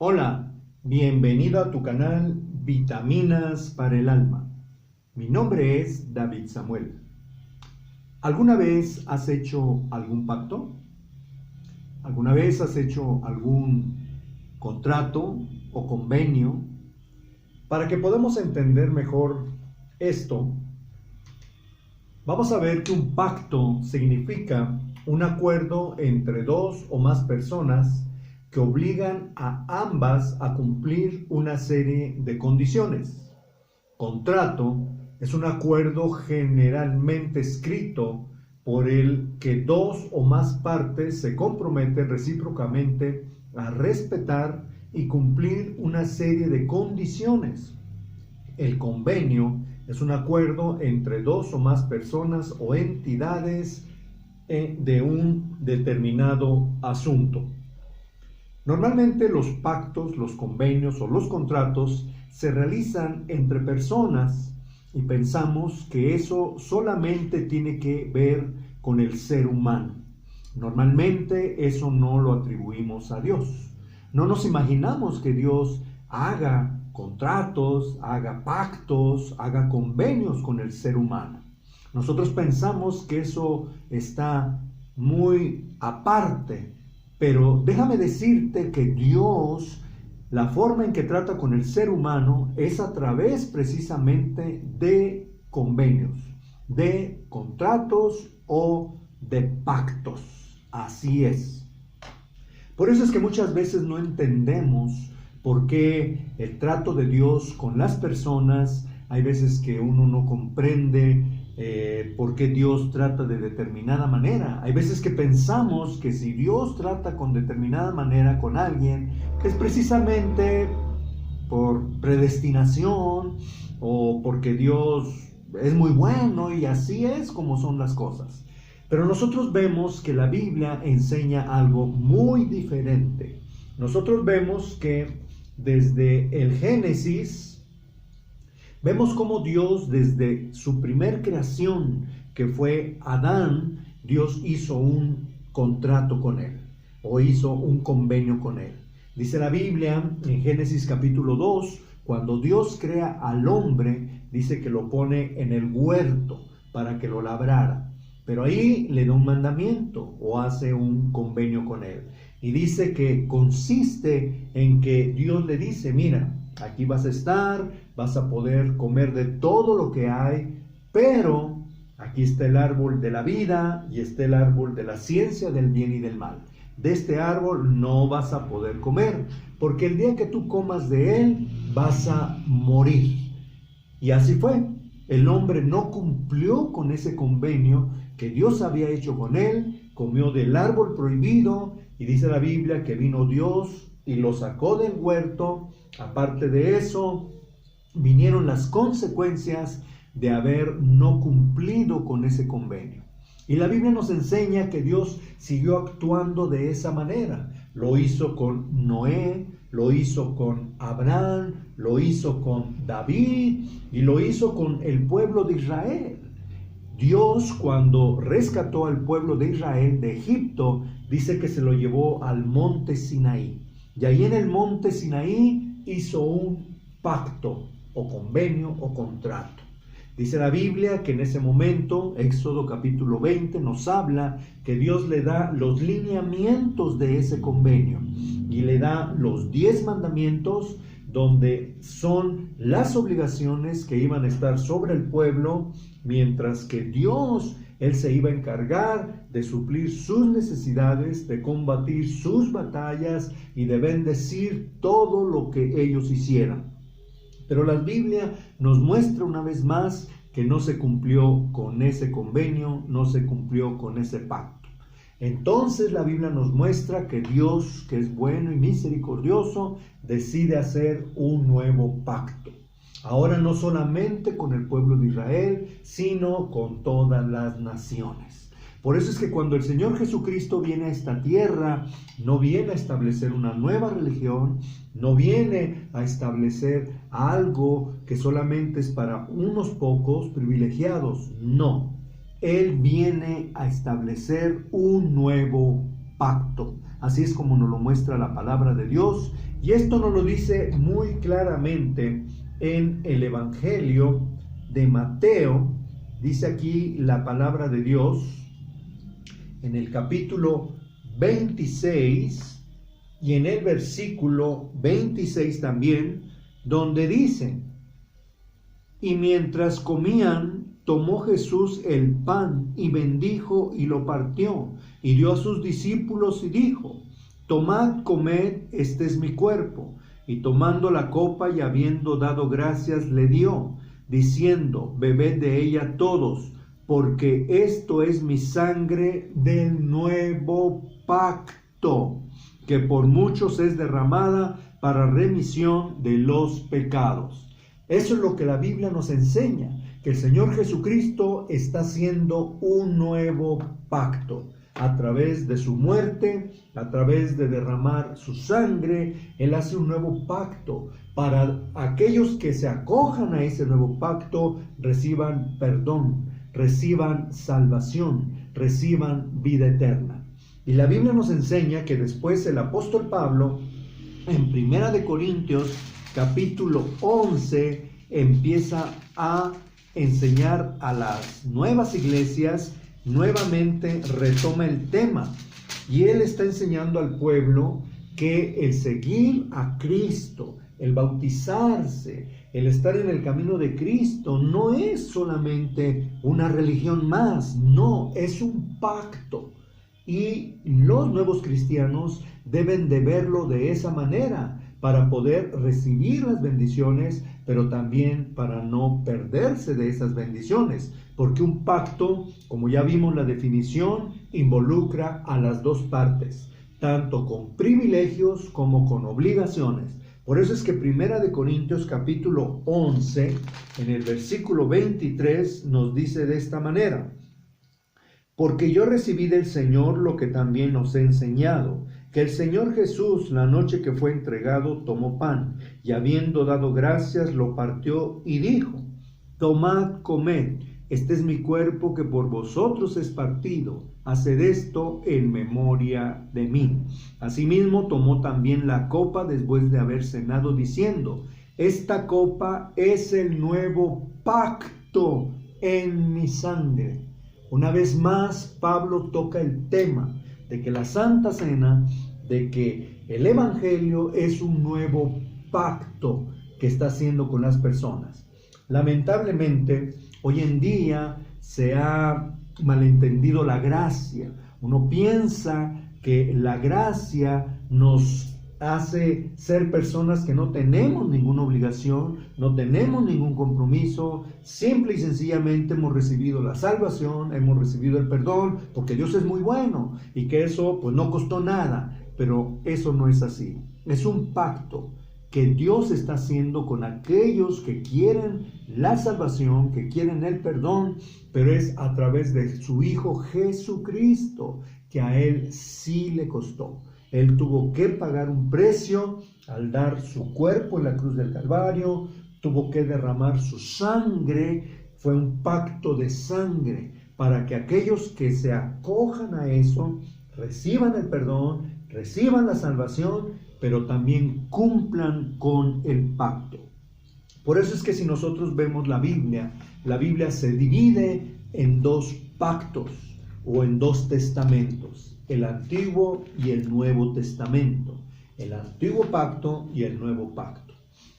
Hola, bienvenido a tu canal Vitaminas para el Alma. Mi nombre es David Samuel. ¿Alguna vez has hecho algún pacto? ¿Alguna vez has hecho algún contrato o convenio? Para que podamos entender mejor esto, vamos a ver que un pacto significa un acuerdo entre dos o más personas que obligan a ambas a cumplir una serie de condiciones. Contrato es un acuerdo generalmente escrito por el que dos o más partes se comprometen recíprocamente a respetar y cumplir una serie de condiciones. El convenio es un acuerdo entre dos o más personas o entidades de un determinado asunto. Normalmente los pactos, los convenios o los contratos se realizan entre personas y pensamos que eso solamente tiene que ver con el ser humano. Normalmente eso no lo atribuimos a Dios. No nos imaginamos que Dios haga contratos, haga pactos, haga convenios con el ser humano. Nosotros pensamos que eso está muy aparte. Pero déjame decirte que Dios, la forma en que trata con el ser humano es a través precisamente de convenios, de contratos o de pactos. Así es. Por eso es que muchas veces no entendemos por qué el trato de Dios con las personas, hay veces que uno no comprende por qué Dios trata de determinada manera. Hay veces que pensamos que si Dios trata con determinada manera con alguien, es precisamente por predestinación o porque Dios es muy bueno y así es como son las cosas. Pero nosotros vemos que la Biblia enseña algo muy diferente. Nosotros vemos que desde el Génesis vemos cómo Dios, desde su primer creación, que fue Adán, Dios hizo un contrato con él, o hizo un convenio con él. Dice la Biblia en Génesis capítulo 2, cuando Dios crea al hombre, dice que lo pone en el huerto para que lo labrara. Pero ahí le da un mandamiento o hace un convenio con él. Y dice que consiste en que Dios le dice, mira, aquí vas a estar, vas a poder comer de todo lo que hay, pero aquí está el árbol de la vida y está el árbol de la ciencia del bien y del mal. De este árbol no vas a poder comer, porque el día que tú comas de él vas a morir. Y así fue. El hombre no cumplió con ese convenio que Dios había hecho con él, comió del árbol prohibido y dice la Biblia que vino Dios y lo sacó del huerto. Aparte de eso, vinieron las consecuencias de haber no cumplido con ese convenio. Y la Biblia nos enseña que Dios siguió actuando de esa manera. Lo hizo con Noé, lo hizo con Abraham, lo hizo con David y lo hizo con el pueblo de Israel. Dios, cuando rescató al pueblo de Israel de Egipto, dice que se lo llevó al monte Sinaí. Y ahí en el monte Sinaí hizo un pacto o convenio o contrato. Dice la Biblia que en ese momento, Éxodo capítulo 20 nos habla que Dios le da los lineamientos de ese convenio y le da los 10 mandamientos donde son las obligaciones que iban a estar sobre el pueblo, mientras que Dios, Él se iba a encargar de suplir sus necesidades, de combatir sus batallas y de bendecir todo lo que ellos hicieran. Pero la Biblia nos muestra una vez más que no se cumplió con ese convenio, no se cumplió con ese pacto. Entonces la Biblia nos muestra que Dios, que es bueno y misericordioso, decide hacer un nuevo pacto. Ahora no solamente con el pueblo de Israel, sino con todas las naciones. Por eso es que cuando el Señor Jesucristo viene a esta tierra, no viene a establecer una nueva religión, no viene a establecer algo que solamente es para unos pocos privilegiados. No, Él viene a establecer un nuevo pacto. Así es como nos lo muestra la palabra de Dios, y esto nos lo dice muy claramente en el Evangelio de Mateo. Dice aquí la palabra de Dios en el capítulo 26 y en el versículo 26 también, donde dice: y mientras comían, tomó Jesús el pan y bendijo y lo partió y dio a sus discípulos y dijo: tomad, comed, este es mi cuerpo. Y tomando la copa y habiendo dado gracias, le dio, diciendo: bebed de ella todos, porque esto es mi sangre del nuevo pacto, que por muchos es derramada para remisión de los pecados. Eso es lo que la Biblia nos enseña, que el Señor Jesucristo está haciendo un nuevo pacto. A través de su muerte, a través de derramar su sangre, Él hace un nuevo pacto. Para aquellos que se acojan a ese nuevo pacto, reciban perdón, reciban salvación, reciban vida eterna. Y la Biblia nos enseña que después el apóstol Pablo, en 1 Corintios capítulo 11, empieza a enseñar a las nuevas iglesias. Nuevamente retoma el tema, y él está enseñando al pueblo que el seguir a Cristo, el bautizarse, el estar en el camino de Cristo, no es solamente una religión más, no, es un pacto. Y los nuevos cristianos deben de verlo de esa manera para poder recibir las bendiciones, pero también para no perderse de esas bendiciones. Porque un pacto, como ya vimos la definición, involucra a las dos partes, tanto con privilegios como con obligaciones. Por eso es que 1 Corintios capítulo 11, en el versículo 23, nos dice de esta manera: porque yo recibí del Señor lo que también os he enseñado, que el Señor Jesús, la noche que fue entregado, tomó pan, y habiendo dado gracias, lo partió y dijo: tomad, comed, este es mi cuerpo que por vosotros es partido, haced esto en memoria de mí. Asimismo tomó también la copa después de haber cenado, diciendo: esta copa es el nuevo pacto en mi sangre. Una vez más, Pablo toca el tema de que la Santa Cena, de que el Evangelio es un nuevo pacto que está haciendo con las personas. Lamentablemente, hoy en día se ha malentendido la gracia. Uno piensa que la gracia nos hace ser personas que no tenemos ninguna obligación, no tenemos ningún compromiso, simple y sencillamente hemos recibido la salvación, hemos recibido el perdón, porque Dios es muy bueno y que eso pues no costó nada, pero eso no es así. Es un pacto que Dios está haciendo con aquellos que quieren la salvación, que quieren el perdón, pero es a través de su Hijo Jesucristo, que a Él sí le costó. Él tuvo que pagar un precio al dar su cuerpo en la cruz del Calvario, tuvo que derramar su sangre, fue un pacto de sangre para que aquellos que se acojan a eso reciban el perdón, reciban la salvación, pero también cumplan con el pacto. Por eso es que si nosotros vemos la Biblia se divide en dos pactos o en dos testamentos, el Antiguo y el Nuevo Testamento, el Antiguo Pacto y el Nuevo Pacto.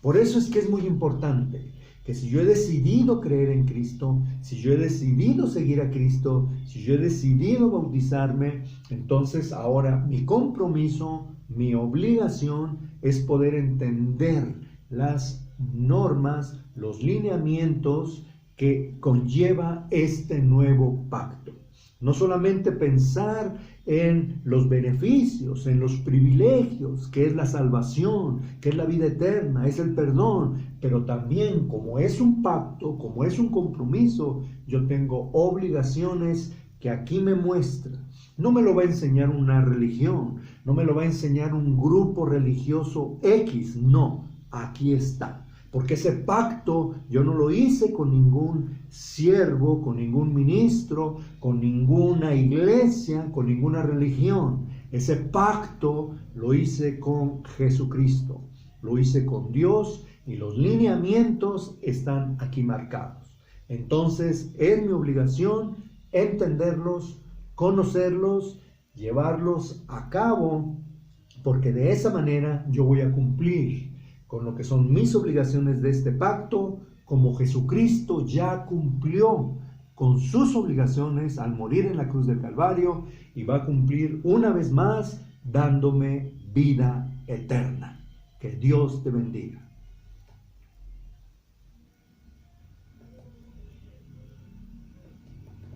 Por eso es que es muy importante que si yo he decidido creer en Cristo, si yo he decidido seguir a Cristo, si yo he decidido bautizarme, entonces ahora mi compromiso, mi obligación es poder entender las normas, los lineamientos que conlleva este nuevo pacto. No solamente pensar en los beneficios, en los privilegios, que es la salvación, que es la vida eterna, es el perdón, pero también como es un pacto, como es un compromiso, yo tengo obligaciones que aquí me muestra. No me lo va a enseñar una religión, no me lo va a enseñar un grupo religioso X, no, aquí está. Porque ese pacto yo no lo hice con ningún siervo, con ningún ministro, con ninguna iglesia, con ninguna religión. Ese pacto lo hice con Jesucristo, lo hice con Dios y los lineamientos están aquí marcados. Entonces es mi obligación entenderlos, conocerlos, llevarlos a cabo, porque de esa manera yo voy a cumplir con lo que son mis obligaciones de este pacto, como Jesucristo ya cumplió con sus obligaciones al morir en la cruz del Calvario y va a cumplir una vez más dándome vida eterna. Que Dios te bendiga.